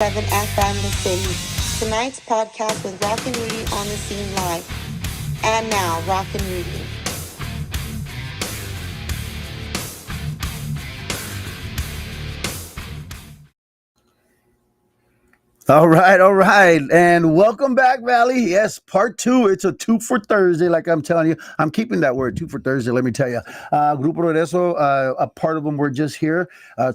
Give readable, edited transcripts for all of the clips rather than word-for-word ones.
7 FM The City. Tonight's podcast with Rocknrudy on the scene live. And now, Rocknrudy. All right, and welcome back, Valley. Yes, part two. It's a two for Thursday, like I'm telling you. I'm keeping that word, two for Thursday. Let me tell you, Grupo Regreso, a part of them were just here.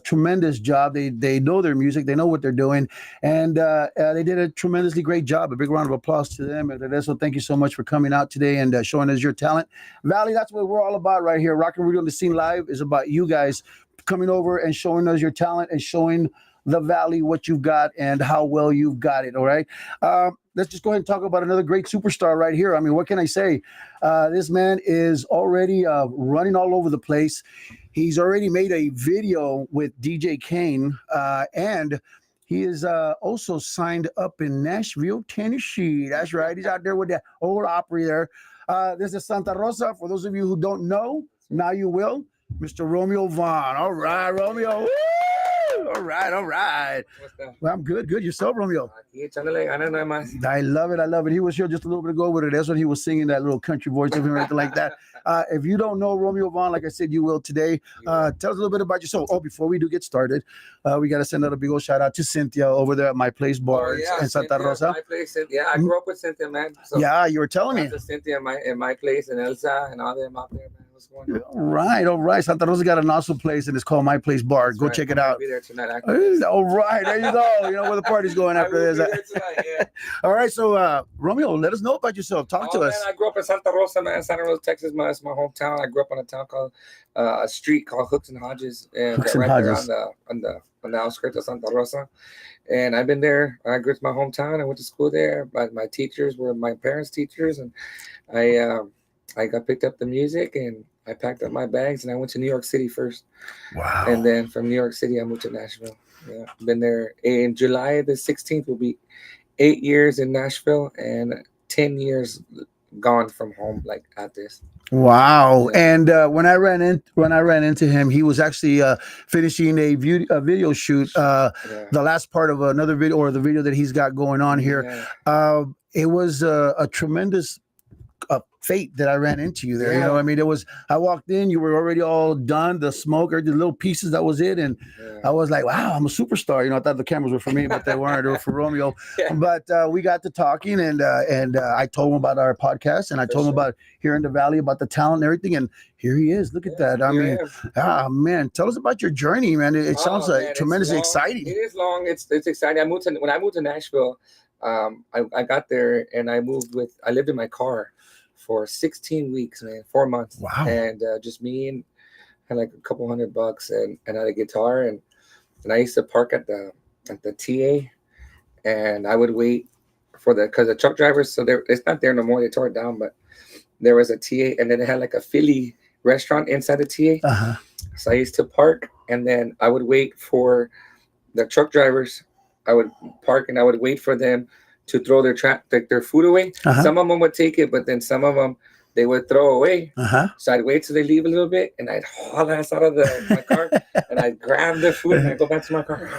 Tremendous job. They know their music. They know what they're doing, and they did a tremendously great job. A big round of applause to them. And Regreso, thank you so much for coming out today and showing us your talent, Valley. That's what we're all about right here. Rocknrudy on the Scene Live is about you guys coming over and showing us your talent and showing the Valley what you've got and how well you've got it. All right. Let's just go ahead and talk about another great superstar right here. I mean, what can I say? This man is already running all over the place. He's already made a video with DJ Kane, and he is also signed up in Nashville, Tennessee. That's right. He's out there with that old Opry there. This is Santa Rosa. For those of you who don't know, now you will. Mr. Romeo Vaughn. All right, Romeo. Woo! All right. Well, I'm good. Yourself, Romeo? I love it. He was here just a little bit ago with it. That's when he was singing that little country voice of him or anything like that. If you don't know Romeo Vaughn, like I said, you will today. Tell us a little bit about yourself. Oh, before we do get started, we got to send out a big old shout out to Cynthia over there at My Place Bar in Santa Rosa. My place, Cynthia. I grew up with Cynthia, man. So yeah, you were telling me. Cynthia in my place, and Elsa and all them out there, man. What's going on? All right. Santa Rosa got an awesome place, and it's called My Place Bar. That's Go right. check it I'll out. be there tonight. All right, there you go. You know where the party's going after this. Tonight, yeah. All right, so Romeo, let us know about yourself. Talk to us. Man, I grew up in Santa Rosa, man. Santa Rosa, Texas, man. It's my hometown. I grew up on a town called a street called Hooks and Hodges, and there on the outskirts of Santa Rosa. And I've been there. I grew up in my hometown. I went to school there. My teachers were my parents' teachers, and I got picked up the music, and I packed up my bags, and I went to New York City first. Wow. And then from New York City, I moved to Nashville. Yeah, been there. In July the 16th will be 8 years in Nashville and 10 years gone from home, like at this. Wow. Yeah. And when I ran into him, he was actually finishing a video shoot, the last part of another video, or the video that he's got going on here. Yeah. It was a tremendous fate that I ran into you there. Yeah. You know, I mean, I walked in, you were already all done, the smoke or the little pieces, that was it. And I was like, wow, I'm a superstar. You know, I thought the cameras were for me, but they weren't. They were for Romeo. Yeah. But we got to talking, and I told him about our podcast, and I told him about here in the Valley, about the talent and everything. And here he is. Look at that. I mean, man, tell us about your journey, man. It sounds like tremendously exciting. It is long. It's exciting. When I moved to Nashville, I got there, and I lived in my car for 16 weeks, man, 4 months. Wow. And just me, and had like a couple $100 and had a guitar, and I used to park at the TA, and I would wait for because the truck drivers, so it's not there no more, they tore it down, but there was a TA, and then it had like a Philly restaurant inside the TA. Uh-huh. So I used to park, and then I would wait for the truck drivers. I would park, and I would wait for them to throw their food away. Uh-huh. Some of them would take it, but then some of them they would throw away. Uh-huh. So I'd wait till they leave a little bit, and I'd haul ass out of my car, and I'd grab the food, and I'd go back to my car.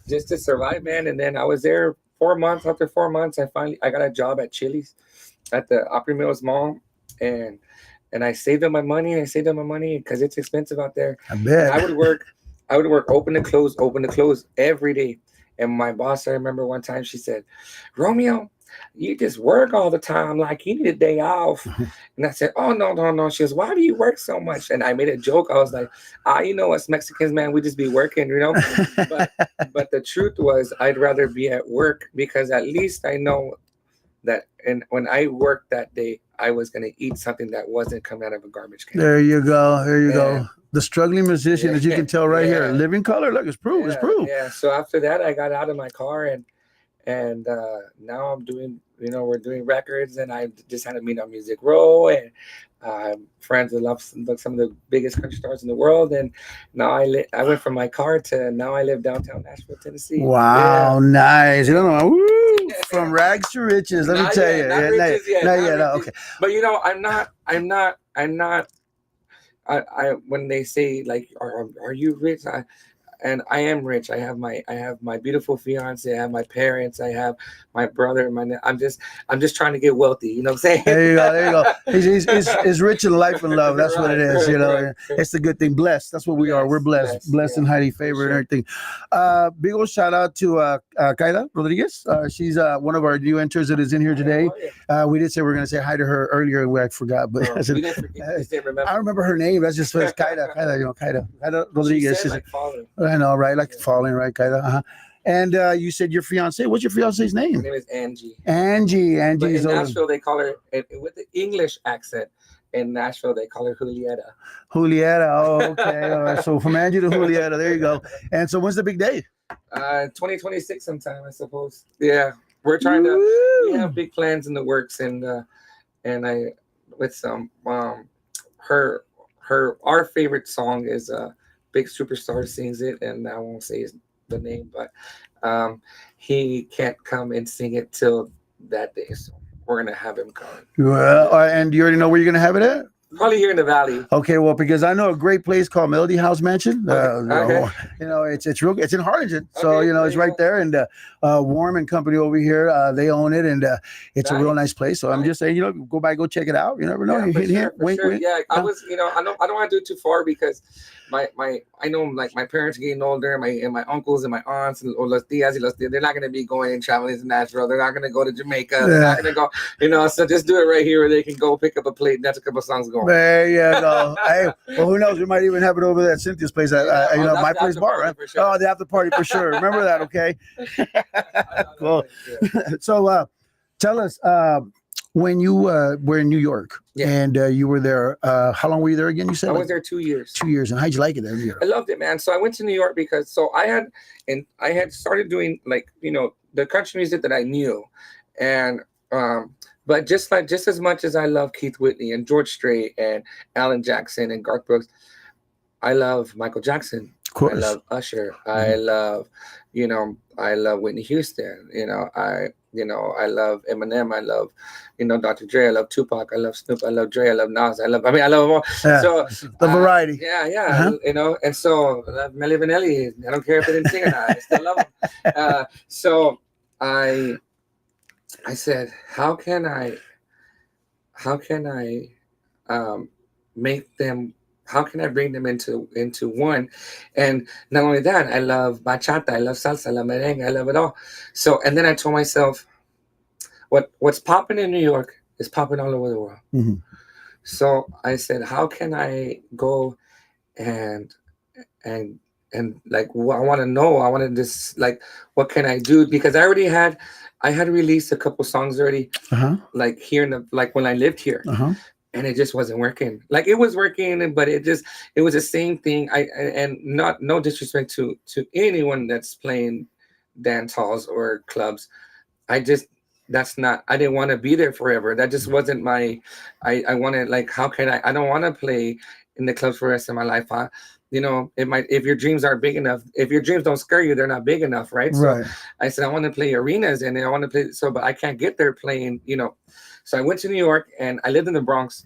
Just to survive, man. And then I was there 4 months. After 4 months, I got a job at Chili's at the Opry Mills Mall, and I saved up my money, because it's expensive out there. I bet. And I would work open to close every day. And my boss, I remember one time, she said, Romeo, you just work all the time. Like, you need a day off. And I said, oh, no. She goes, why do you work so much? And I made a joke. I was like, you know us Mexicans, man, we just be working, you know. But the truth was, I'd rather be at work, because at least I know that, and when I worked that day, I was going to eat something that wasn't coming out of a garbage can. There you go. The struggling musician, as you can tell right here, living color. Look, it's proof. Yeah. So after that, I got out of my car, and now I'm doing, we're doing records, and I just had to meet on Music Row, and I'm friends with some of the biggest country stars in the world. And now I went from my car to now I live downtown Nashville, Tennessee. Wow, nice. From rags to riches. Let me tell you. Not yet. Okay. But I'm not. When they say, like, are you rich? and I am rich. I have my beautiful fiance. I have my parents. I have my brother. I'm just trying to get wealthy. You know what I'm saying? There you go. There you go. He's rich in life and love. That's what it is. Right. It's the good thing. Blessed. That's what we are. We're blessed and highly favored and everything. Big old shout out to Kaila Rodriguez. She's one of our new interns that is in here today. We did say we were going to say hi to her earlier. I forgot, but I said, I remember her name. That's just Kaila. Kaila Rodriguez. She said, like, falling. I know, right? Like falling, right, Kaila? Uh-huh. And you said your fiance. What's your fiance's name? Her name is Angie. Angie. But in Nashville, they call her with the English accent. In Nashville, they call her Julieta. Oh, okay. All right. So from Angie to Julieta, there you go. And so when's the big day? 2026 sometime, I suppose. Yeah, we're trying to. We have big plans in the works, and I with some our favorite song is Big Superstar sings it, and I won't say the name, but he can't come and sing it till that day, so we're gonna have him come. Well, and you already know where you're gonna have it at? Probably here in the Valley. Okay, well, because I know a great place called Melody House Mansion. Okay. It's real. It's in Harlingen, so it's right there. And Warm and Company over here, they own it, and it's a real nice place. So I'm just saying, go check it out. You never know. Yeah, wink. Yeah, I was, I don't want to do it too far because I know like my parents are getting older, and my uncles and my aunts and los tias, they're not going to be going and traveling to Nashville. They're not going to go to Jamaica. They're not going to go, so just do it right here where they can go pick up a plate and that's a couple songs going. There you go. Hey, well, who knows? We might even have it over there at Cynthia's place. My place bar, right? Sure. Oh, the after party for sure. Remember that, okay? Cool. So, tell us when you were in New York and you were there. How long were you there again? You said I was there 2 years. 2 years, and how'd you like it there? I loved it, man. So I went to New York because I had started doing the country music that I knew, and but just as much as I love Keith Whitney and George Strait and Alan Jackson and Garth Brooks, I love Michael Jackson. Of course. I love Usher. I love Whitney Houston. I love Eminem. I love, Dr. Dre. I love Tupac. I love Snoop. I love Dre. I love Nas. I love them all. Yeah, so the variety. Yeah. And so I love Melly Vanelli. I don't care if they didn't sing or not. I still love them. So I said, how can I make them? How can I bring them into one? And not only that, I love bachata, I love salsa, I love merengue, I love it all. So, and then I told myself, what's popping in New York is popping all over the world. Mm-hmm. So I said, how can I go and like, I want to know, I wanted this, like, what can I do? Because I had released a couple songs already, like here when I lived here. And it just wasn't working. Like it was working, but it was the same thing. And no disrespect to anyone that's playing dance halls or clubs. I didn't want to be there forever. That just wasn't I wanted, like, how can I don't want to play in the clubs for the rest of my life. If your dreams aren't big enough, if your dreams don't scare you, they're not big enough. Right. So I said, I want to play arenas and I want to play. So, but I can't get there playing, So I went to New York and I lived in the Bronx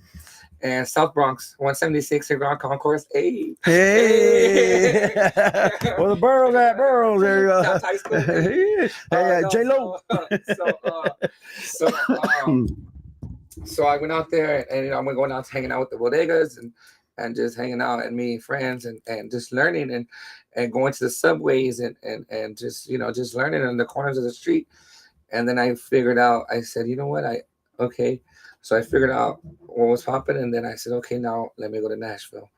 and South Bronx, 176 in Grand Concourse. Hey. Well, the boroughs at boroughs. There you go. South High School. J-Lo. So I went out there and I'm going out hanging out with the bodegas and just hanging out and meeting friends and just learning and going to the subways and just, just learning in the corners of the street. And then I figured out, I said, you know what? Okay. So I figured out what was popping. And then I said, okay, now let me go to Nashville.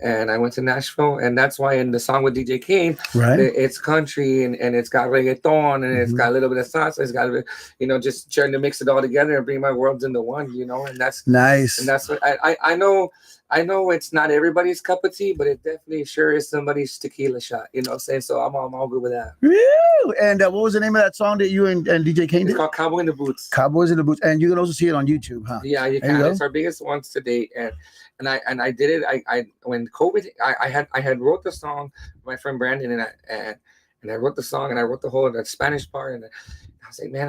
And I went to Nashville. And that's why in the song with DJ Kane, it's country and it's got reggaeton and it's got a little bit of salsa. It's got a bit, just trying to mix it all together and bring my worlds into one, and that's nice. And that's what I know it's not everybody's cup of tea, but it definitely sure is somebody's tequila shot. You know what I'm saying? So I'm all good with that. Woo! And what was the name of that song that you and DJ Kane did? It's called Cowboy in the Boots. Cowboys in the Boots. And you can also see it on YouTube, huh? Yeah, you can. It's our biggest ones to date. And I did it. I when COVID, I had wrote the song, my friend Brandon, and I wrote the song and I wrote the whole Spanish part. And I was like, man,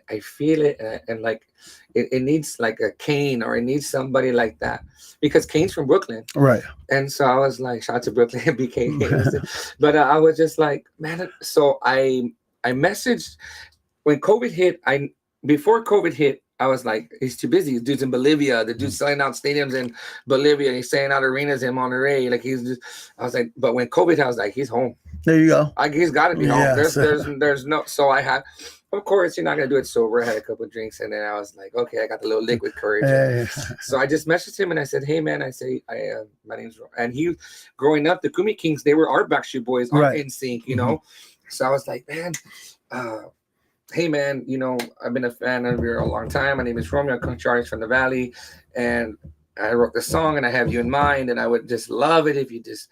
I feel it, and like it needs like a Kane, or it needs somebody like that, because Kane's from Brooklyn. Right. And so I was like, shout out to Brooklyn, BK. But I was just like, man. So I messaged when COVID hit. Before COVID hit, I was like, he's too busy. This dude's in Bolivia. The dude's selling out stadiums in Bolivia. He's selling out arenas in Monterey. Like he's just. I was like, but when COVID hit, I was like, he's home. There you go. He's got to be home. Yes. There's no. So I had. Of course, you're not gonna do it sober. I had a couple of drinks, and then I was like, okay, I got the little liquid courage. Hey. So I just messaged him and I said, hey man, my name's Ron. And he, growing up, the Kumi Kings, they were our Backstreet Boys, our Right. NSYNC, you know. So I was like, man, hey man, you know, I've been a fan of you a long time. My name is Romeo, I'm country artist from the Valley, and I wrote the song, and I have you in mind, and I would just love it if you just.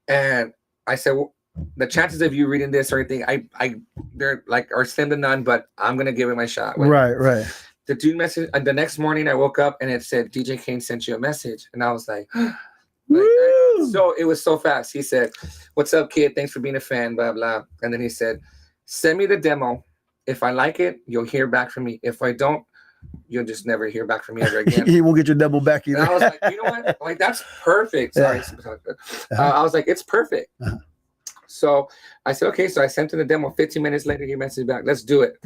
And I said, well, the chances of you reading this or anything, they're like are slim to none, but I'm gonna give it my shot. Right. The dude message. The next morning, I woke up and it said DJ Kane sent you a message, and I was like, so it was so fast. He said, "What's up, kid? Thanks for being a fan." Blah blah. And then he said, "Send me the demo. If I like it, you'll hear back from me. If I don't, you'll just never hear back from me ever again." He won't get your double back either. And I was like, you know what? Like that's perfect. Sorry, I was like, it's perfect. So I said, okay. So I sent him the demo. 15 minutes later, he messaged back. Let's do it.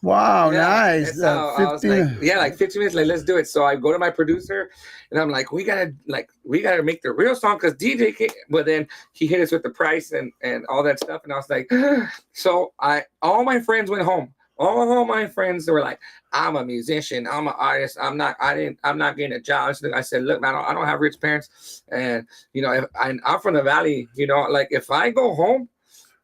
Wow, Yeah, nice. I was like, yeah, like 15 minutes later, let's do it. So I go to my producer, and I'm like, we gotta make the real song because DJ Kane. But then he hit us with the price and all that stuff, and I was like, so all my friends went home. All my friends were like, I'm a musician, I'm an artist, I'm not getting a job. I said, look, man, I don't have rich parents, and you know, I'm from the Valley. You know, like if I go home,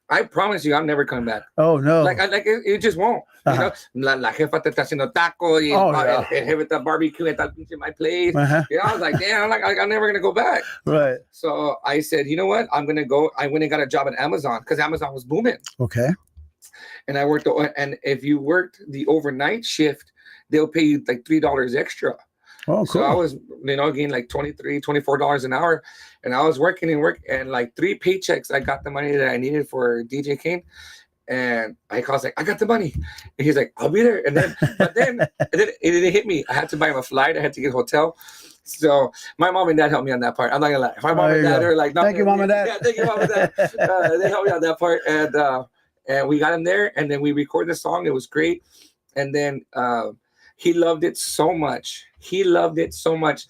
I promise you, I'm never coming back. Oh no! Like it just won't. You know, la jefa te está haciendo taco, y el jefe está barbecue está pinche my place. You know, I was like, damn, I'm never gonna go back. Right. So I said, you know what? I'm gonna go. I went and got a job at Amazon because Amazon was booming. Okay. And I worked, and if you worked the overnight shift, they'll pay you like $3 extra. Oh, cool. So I was, you know, getting like $23, $24 an hour, and I was working and like 3 paychecks, I got the money that I needed for DJ Kane. And I was like, I got the money. And he's like, I'll be there. And then, it didn't hit me. I had to buy him a flight. I had to get a hotel. So my mom and dad helped me on that part. I'm not gonna lie. My mom and dad are like, thank you, mom and dad. Yeah, thank you, mom and dad. They helped me on that part, and we got him there, and then we recorded the song. It was great, and then he loved it so much. He loved it so much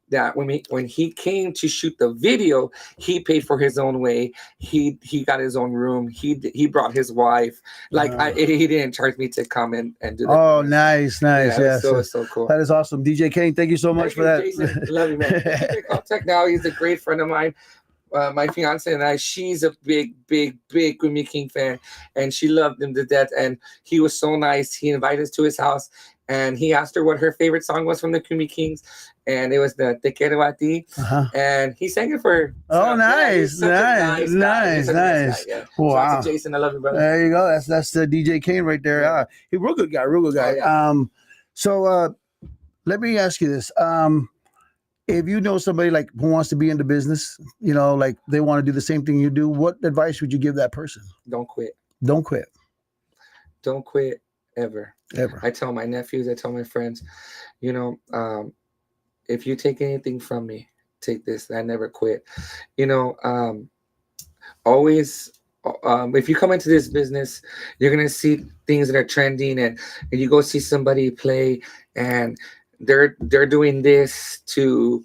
that when he came to shoot the video, he paid for his own way. He got his own room. He brought his wife. Like he didn't charge me to come and do that. Oh, nice. Yeah, so cool. That is awesome. DJ Kane, thank you so much for that. Jason. Love you, man. Keep in contact now. He's a great friend of mine. My fiance and I, she's a big Kumi King fan, and she loved him to death. And he was so nice. He invited us to his house, and he asked her what her favorite song was from the Kumi Kings, and it was the Te Quiero a Ti, and he sang it for her. So, oh, nice. Nice. Yeah. Wow. Shout out to Jason, I love you, brother. There you go. That's the DJ Kane right there. Yeah. He's a real good guy. Oh, yeah. So let me ask you this. If you know somebody like who wants to be in the business, you know, like they want to do the same thing you do, what advice would you give that person? Don't quit. Don't quit. Don't quit ever. Ever. I tell my nephews, I tell my friends, you know, if you take anything from me, take this. I never quit. You know, always, if you come into this business, you're going to see things that are trending, and you go see somebody play, and they're doing this to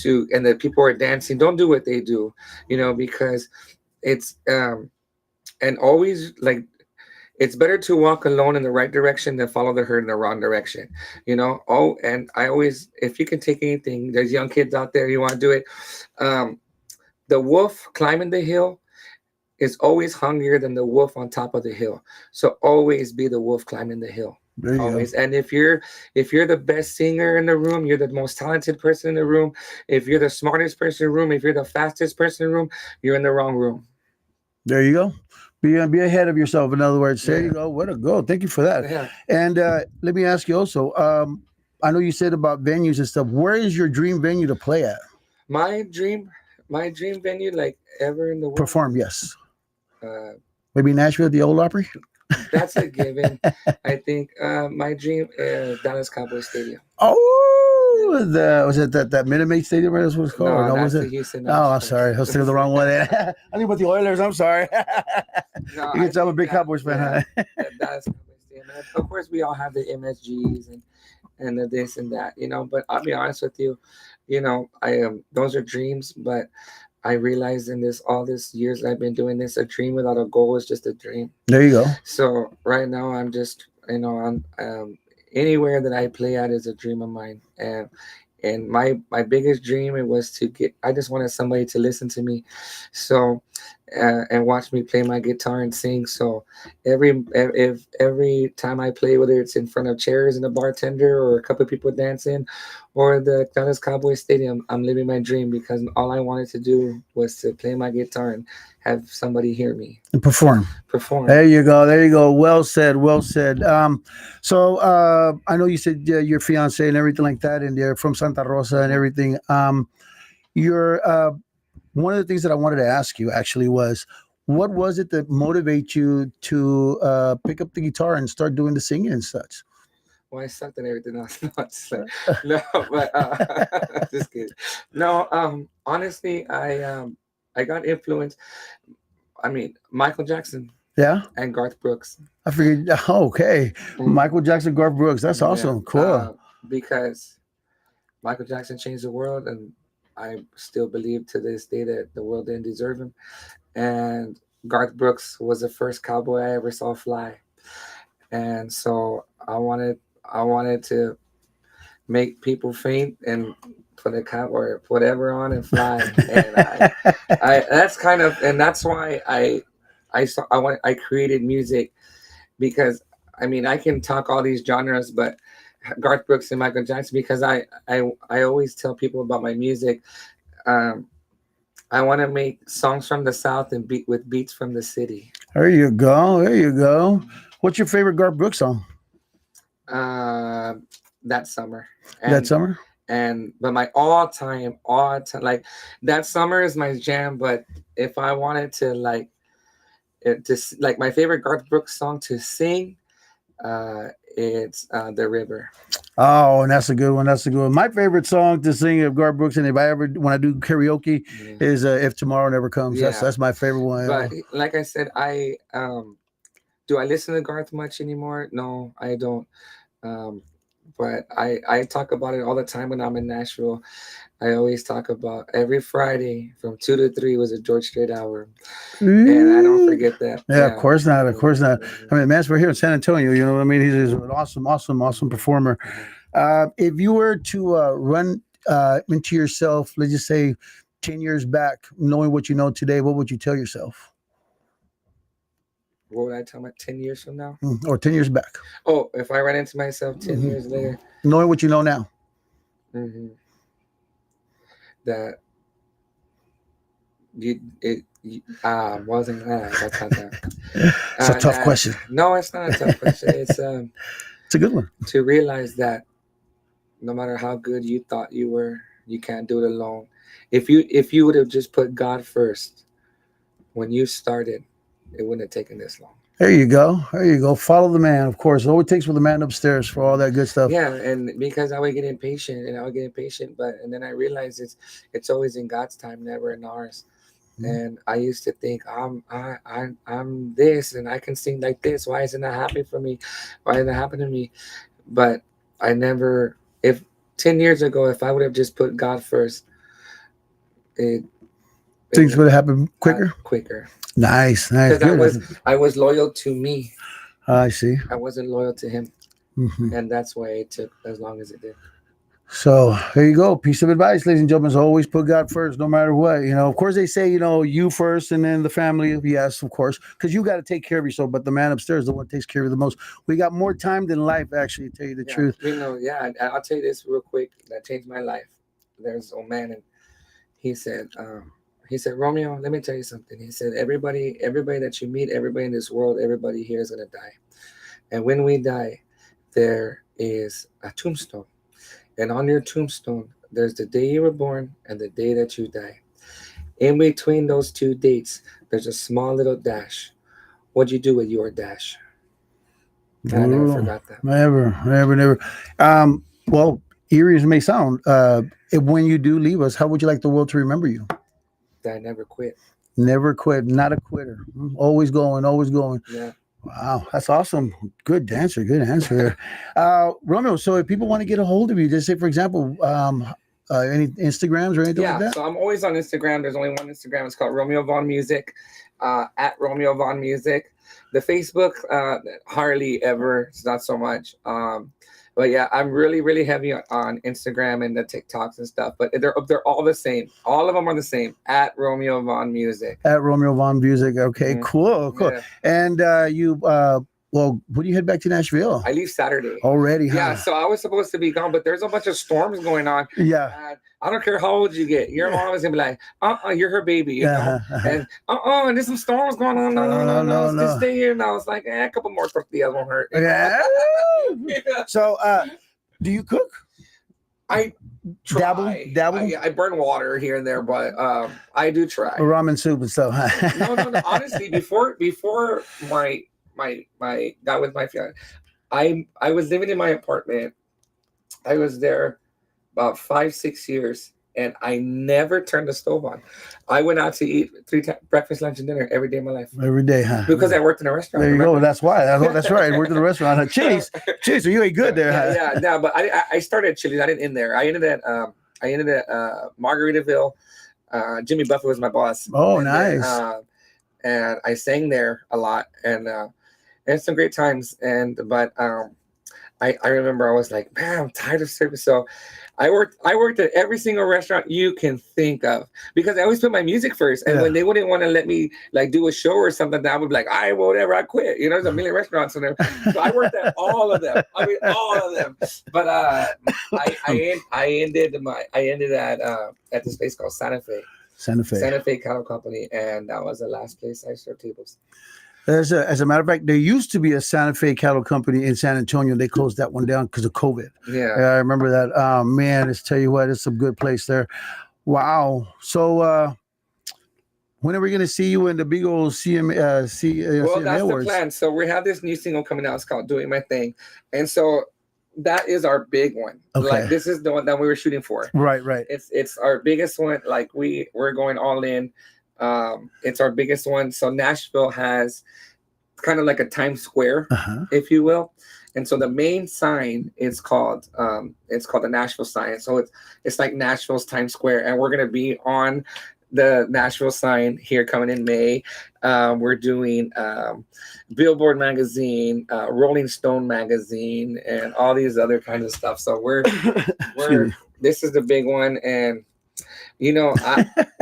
and the people are dancing. Don't do what they do, you know, because it's and always, like, it's better to walk alone in the right direction than follow the herd in the wrong direction, you know. Oh, and I always, if you can take anything, there's young kids out there, you want to do it. The wolf climbing the hill is always hungrier than the wolf on top of the hill. So always be the wolf climbing the hill. Always. And if you're the best singer in the room, you're the most talented person in the room, if you're the smartest person in the room, if you're the fastest person in the room, you're in the wrong room. There you go. Be ahead of yourself. In other words, there you go. Way to go. Thank you for that. Yeah. And let me ask you also, I know you said about venues and stuff. Where is your dream venue to play at? My dream venue, like, ever in the world. Perform, yes. Maybe Nashville, the Old Opry? That's a given. I think my dream is Dallas Cowboys Stadium. Oh, the was it that Minute Maid Stadium? Right, that's what it's called. Or No, no, was that's it? the Houston Oh, I'm Astros. sorry. I was thinking of the wrong one. I think about the Oilers. I'm sorry. No, You I can tell I'm a think big that, Cowboys yeah, fan. Huh? Dallas Cowboys Stadium. And of course, we all have the MSGs and the this and that, you know. But I'll be honest with you, you know, I those are dreams, but I realized in this all this years I've been doing this, a dream without a goal is just a dream. There you go. So right now I'm just, you know, I'm anywhere that I play at is a dream of mine, and my biggest dream it was to get. I just wanted somebody to listen to me, so and watch me play my guitar and sing. So if every time I play, whether it's in front of chairs and a bartender or a couple of people dancing, or the Dallas Cowboys Stadium, I'm living my dream because all I wanted to do was to play my guitar and have somebody hear me And perform. perform. There you go. There you go. Well said. Well said. So I know you said your fiance and everything like that, and they're from Santa Rosa and everything. You're one of the things that I wanted to ask you actually was, what was it that motivates you to pick up the guitar and start doing the singing and such? Well, I sucked at everything else. No, just like, no, but just kidding. No, honestly, I got influenced. I mean, Michael Jackson Yeah, and Garth Brooks. I figured. Oh, okay, Mm, Michael Jackson, Garth Brooks. That's yeah, awesome. Cool. because Michael Jackson changed the world, and I still believe to this day that the world didn't deserve him. And Garth Brooks was the first cowboy I ever saw fly, and so I wanted to make people faint and put a cow or whatever on and fly. And I that's kind of and that's why I created music because I mean I can talk all these genres, but Garth Brooks and Michael Jackson because I always tell people about my music. Um, I want to make songs from the South and beat with beats from the city. There you go. There you go. What's your favorite Garth Brooks song? Uh, that summer That and summer? but my all time like that summer is my jam. But if I wanted to like it just like my favorite Garth Brooks song to sing, uh, it's the river. Oh, and that's a good one. That's a good one. My favorite song to sing of Garth Brooks, and if I ever when I do karaoke, Yeah. is "If Tomorrow Never Comes." Yeah, That's my favorite one. but like I said, I do I listen to Garth much anymore? No, I don't. Um, but I talk about it all the time when I'm in Nashville. I always talk about every Friday from 2 to 3 was a George Strait hour, and I don't Ooh. forget that. Yeah, of Yeah. course not. Of course not. I Mhm. mean, man's we're here in San Antonio. You know what I mean? He's an awesome, awesome, awesome performer. If you were to run into yourself, let's just say 10 years back, knowing what you know today, what would you tell yourself? What would I tell my 10 years from now? Or 10 years back, Oh, if I ran into myself 10 years hmm later, knowing what you know now? hmm that you it wasn't that's not that. It's a tough That question. no, it's not a tough question. It's It's a good one. to realize that no matter how good you thought you were, you can't do it alone. If you would have just put God first when you started, it wouldn't have taken this long. There you go. There you go. Follow the man, of course. All it takes for the man upstairs for all that good stuff. Yeah, and because I would get impatient and I would get impatient, but and then I realized it's always in God's time, never in ours. Mhm. And I used to think I'm this and I can sing like this. Why isn't that happening for me? Why didn't that happen to me? But I never. If 10 years ago, if I would have just put God first, it it Things would would have happened quicker. quicker Nice, nice, because good. I was loyal to me. I see. I wasn't loyal to Him, Hmm. and that's why it took as long as it did. So there you go. Piece of advice, ladies and gentlemen, is always put God first, no matter what. Of course, they say, you first and then the family. Yes, of course, because you got to take care of yourself. But the man upstairs is the one that takes care of you the most. We got more time than life, actually, to tell you the Yeah, truth. yeah. I'll tell you this real quick. That changed my life. There's a man, and he said, Romeo, let me tell you something. He said, everybody that you meet, everybody in this world, everybody here is gonna die. And when we die, there is a tombstone. And on your tombstone, there's the day you were born and the day that you die. In between those two dates, there's a small little dash. What'd you do with your dash? And I never Brutal. forgot that. Never. Well, eerie as it may sound, when you do leave us, how would you like the world to remember you? That I never quit. Never quit, not a quitter. Always going, always going. Yeah. Wow, that's awesome. Good answer. Good answer. Romeo, so if people want to get a hold of you, just say, for example, any Instagrams or anything like Yeah, that? so I'm always on Instagram. There's only one Instagram. It's called Romeo Von Music, at Romeo Von Music. The Facebook, hardly ever. It's not so much. But yeah, I'm really, really heavy on Instagram and the TikToks and stuff. But they're all the same. All of them are the same. At Romeo Von Music. At Romeo Von Music. Okay, Mhm. cool. Yeah. And well, when do you head back to Nashville? I leave Saturday. Already, huh? Yeah, so I was supposed to be gone, but there's a bunch of storms going on. Yeah. And I don't care how old you get. Your mom is gonna be like, you're her baby, you know. Uh-huh. And and there's some storms going on. No, just stay here. And I was like, a couple more tortillas won't hurt. Yeah. Yeah. So, do you cook? I try. Dabble? I burn water here and there, but I do try. Ramen soup and stuff. No. Honestly, before my got with my fiance, I was living in my apartment. I was there about 5-6 years, and I never turned the stove on. I went out to eat 3 times, breakfast, lunch, and dinner every day of my life. Every day, huh? Because I worked in a restaurant. There you remember? go. That's why. That's right. I worked in a restaurant. Chili's. So you ate good there, huh? Yeah. No, but I started at Chili's. I didn't end there. I ended at Margaritaville. Jimmy Buffett was my boss. Oh, and nice. and I sang there a lot, and some great times. But I remember I was like, man, I'm tired of service. So I worked at every single restaurant you can think of, because I always put my music first. And when they wouldn't want to let me like do a show or something, I would be like, all right, well, whatever, I quit. You know, there's a million restaurants in there. So I worked at all of them. I mean, all of them. But I ended at this place called Santa Fe. Santa Fe Cattle Company, and that was the last place I served tables. As a matter of fact, there used to be a Santa Fe Cattle Company in San Antonio. They closed that one down because of COVID. Yeah, I remember that. Oh, man, let's tell you what, it's a good place there. Wow. So when are we going to see you in the big old CMA well, that's Awards? the plan. So we have this new single coming out. It's called "Doing My Thing," and so that is our big one. Okay. Like this is the one that we were shooting for. Right. It's our biggest one. Like we're going all in. It's our biggest one. So Nashville has kind of like a Times Square, if you will. And so the main sign is called the Nashville sign. So it's like Nashville's Times Square, and we're gonna be on the Nashville sign here coming in May. We're doing Billboard magazine, Rolling Stone magazine, and all these other kinds of stuff. So we're this is the big one. And you know,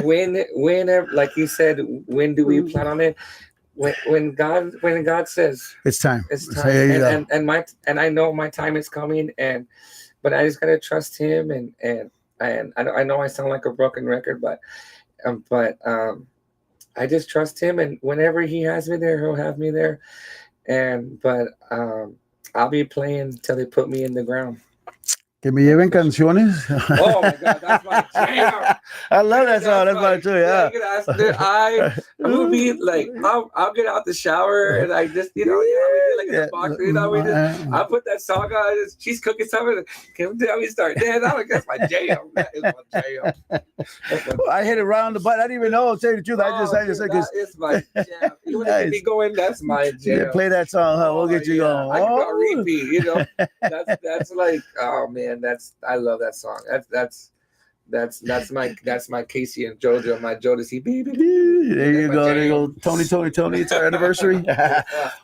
whenever, like you said, when do we plan on it? When God says it's time. It's time. And I know my time is coming, but I just gotta trust Him, and I know I sound like a broken record, but I just trust Him, and whenever He has me there, He'll have me there, but I'll be playing till they put me in the ground. Que me lleven canciones. Oh my God, that's my jam. I love that song. That's mine too. Yeah. I'm gonna be like, I'll get out the shower and I just, we do like in the box, I put that song on. She's cooking something. Can we tell me start? Yeah, that's my jam. That is my jam. I hit it right on the button. I didn't even know. I'll tell you the truth. I just said, that is my jam. You want to get me going? That's my jam. Yeah, play that song, huh? We'll get you going. I can go repeat. That's like, oh man. I love that song. That's my Casey and JoJo, my Jodeci baby. There you go. Tony. It's our anniversary.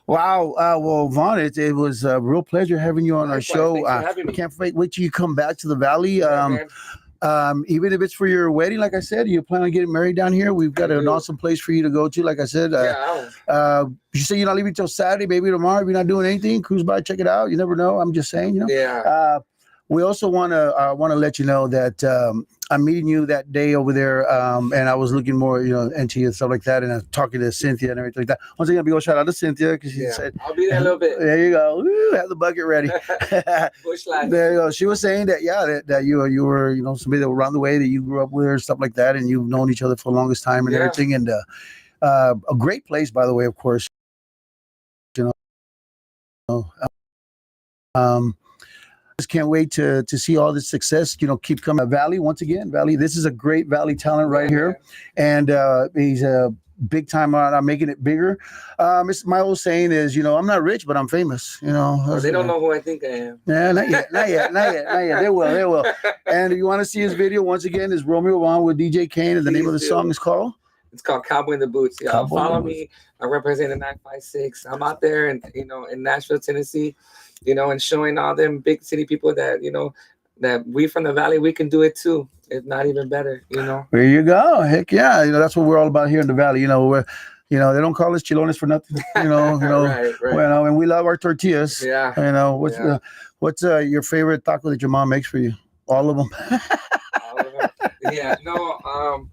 Wow. Well, Vaughn, it was a real pleasure having you on our show. I can't wait till you come back to the Valley. Even if it's for your wedding, like I said, you plan on getting married down here, we've got an awesome place for you to go to. Like I said, you say you're not leaving till Saturday, maybe tomorrow. If you're not doing anything, cruise by, check it out. You never know. I'm just saying, Yeah. We also want to let you know that I'm meeting you that day over there, and I was looking more, into you and stuff like that, and I was talking to Cynthia and everything like that. Once again, big old shout out to Cynthia because she said, "I'll be there a little bit." There you go. Woo, have the bucket ready. Bush life. There you go. She was saying that you were somebody that was around the way, that you grew up with her and stuff like that, and you've known each other for the longest time and everything, and a great place, by the way, of course. Um, just can't wait to see all this success. Keep coming. Valley, once again, Valley. This is a great Valley talent right here, and he's a big time on. I'm making it bigger. It's my old saying is, I'm not rich, but I'm famous. Or they don't know who I think I am. Yeah, not yet, not yet, not yet, not yet. They will. And if you want to see his video, once again, is Romeo Vaughn with DJ Kane, and the name of the song is called. It's called Cowboy in the Boots. Y'all follow me. I represent the 956. I'm out there in Nashville, Tennessee, and showing all them big city people that, that we from the Valley, we can do it too. If not even better, There you go. Heck yeah. That's what we're all about here in the Valley. We're, they don't call us chilones for nothing. right. Well, and we love our tortillas. Yeah. What's your favorite taco that your mom makes for you? All of them. All of them. Yeah. No.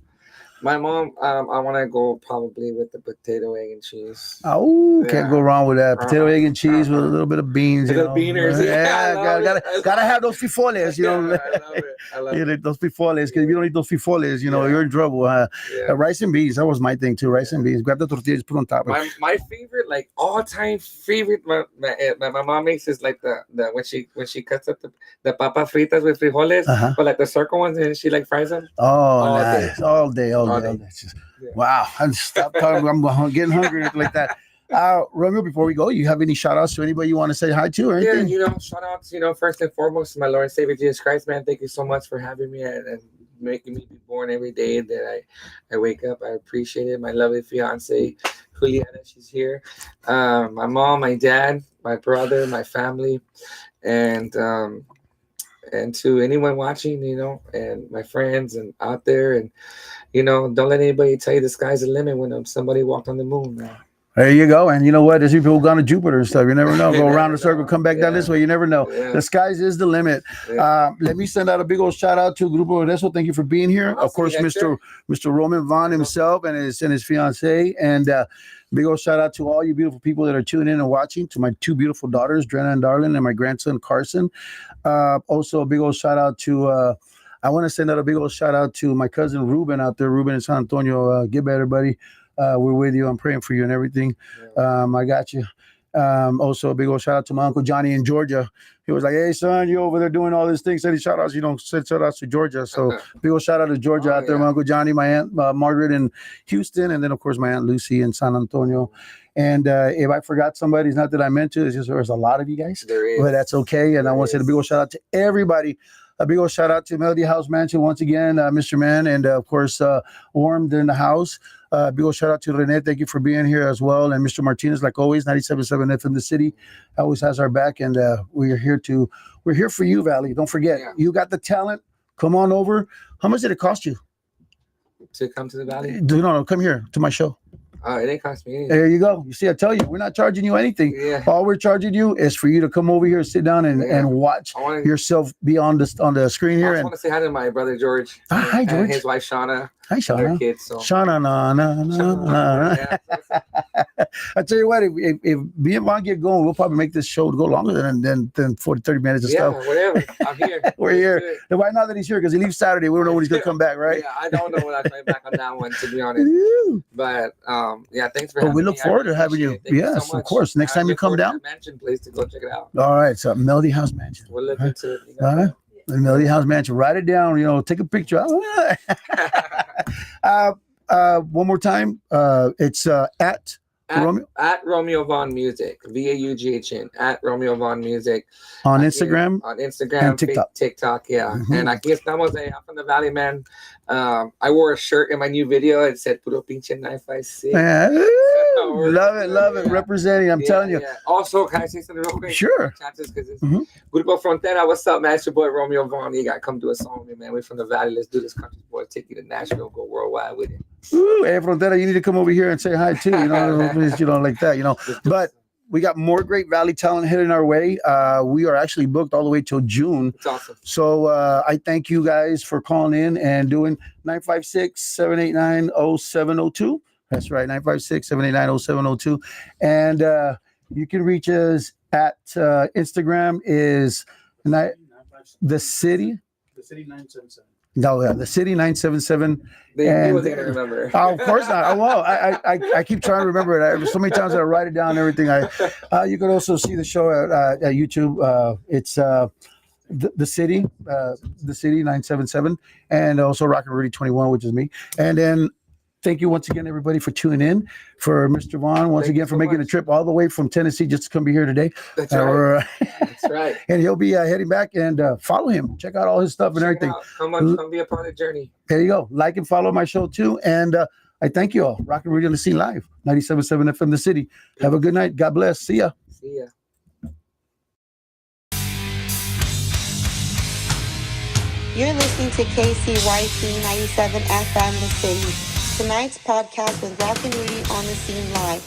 My mom, I want to go probably with the potato, egg, and cheese. Oh, can't go wrong with that. Potato, egg, and cheese with a little bit of beans. Little beaners. Gotta have those frijoles, I love it. Those frijoles, because if you don't eat those frijoles, you're in trouble. Rice and beans, that was my thing too. Rice and beans. Grab the tortillas, put on top. My favorite, like all-time favorite, my mom makes is like the when she cuts up the papa fritas with frijoles, but like the circle ones, and she like fries them. Oh, nice. All day. Wow, I'm stop talking. I'm getting hungry like that. Romeo, before we go, you have any shout outs to anybody you want to say hi to or anything? Yeah, shout outs, first and foremost to my Lord and Savior Jesus Christ, man. Thank you so much for having me and making me be born every day that I wake up. I appreciate it. My lovely fiance, Juliana, she's here. My mom, my dad, my brother, my family, and to anyone watching, and my friends and out there, and don't let anybody tell you the sky's the limit when somebody walked on the moon, man. There you go. And you know what? There's people who gone to Jupiter and stuff. You never know. Go around the circle, come back down this way. You never know. Yeah. The skies is the limit. Yeah. Let me send out a big old shout out to Grupo Rezo. Thank you for being here. Of course, Mr. Roman Vaughn himself and his fiance. And big old shout out to all you beautiful people that are tuning in and watching. To my two beautiful daughters, Drenna and Darlin, and my grandson Carson. Also, a big old shout out to. I want to send out a big old shout out to my cousin Ruben out there. Ruben in San Antonio. Get better, buddy. We're with you. I'm praying for you and everything. I got you. Also, a big old shout out to my Uncle Johnny in Georgia. He was like, hey, son, you over there doing all these things. Said he shout outs. You don't send shout outs to Georgia. So, big old shout out to Georgia out there. My Uncle Johnny, my Aunt Margaret in Houston, and then, of course, my Aunt Lucy in San Antonio. And if I forgot somebody, it's not that I meant to. It's just there's a lot of you guys. There is. But that's okay. And I want to say a big old shout out to everybody. A big old shout out to Melody House Mansion once again, Mr. Man, and of course, Warmed in the house. Big old shout out to Renee. Thank you for being here as well. And Mr. Martinez, like always, 97.7 FM the city, always has our back. And we're here for you, Valley. Don't forget, you got the talent. Come on over. How much did it cost you to come to the Valley? No, come here to my show. It didn't cost me anything. There you go. You see, I tell you, we're not charging you anything. Yeah. All we're charging you is for you to come over here, sit down, and watch yourself be on the screen here. I want to say hi to my brother George. Hi, George. And his wife Shauna. Hi, Shauna. Their kids. So. Shauna, I tell you what, if me and Vaughn get going, we'll probably make this show go longer than 40, 30 minutes of stuff. Yeah, whatever. I'm here. We're here. And why not that he's here? Because he leaves Saturday. We don't know when he's going to come back, right? Yeah, I don't know when I'm coming back on that one, to be honest. But, thanks for having me. We look forward to having you. Yes, so of course. Next time you come down. Mansion place to go check it out. All right. So, Melody House Mansion. We'll look into it. All right. Melody House Mansion. Write it down. Take a picture. One more time. It's at Romeo Vaughn Music, VAUGHN, at Romeo Vaughn Music. On Instagram? On Instagram, and TikTok. TikTok, yeah. Mm-hmm. And aquí estamos, I'm from the Valley, man. I wore a shirt in my new video. It said, Puro pinche 956. Love it. Representing, I'm telling you. Yeah. Also, can I say something real quick? Sure. Grupo Frontera, what's up, man? It's your boy, Romeo Vaughn. You got to come do a song with me, man. We're from the Valley. Let's do this country, boy. Take you to Nashville, go worldwide with it. Ooh, hey, Frontera, you need to come over here and say hi, too. Like that, But we got more great Valley talent heading our way. We are actually booked all the way till June. It's awesome. So I thank you guys for calling in and doing 956-789-0702. That's right, 956-789-0702. And you can reach us at Instagram is the city 977. No, yeah, the City 977. He And wasn't gonna remember. of course not. I won't. I keep trying to remember it. So many times I write it down and everything. You can also see the show at YouTube. It's the City, the City 977, and also Rocknrudy 21, which is me. And then thank you once again, everybody, for tuning in. For Mr. Vaughn, once Thank again, you for so making much. a trip all the way from Tennessee just to come be here today. That's right. Uh, That's right. and he'll be heading back, and follow him. Check out all his stuff and Check it everything. out. Come be a part of the journey. There you go. Like and follow my show too. And I thank you all. Rocknrudy on the Scene Live, 97.7 FM The City. Have a good night. God bless. See ya. See ya. You're listening to KCYT 97 FM The City. Tonight's podcast with Rocknrudy on the Scene Live.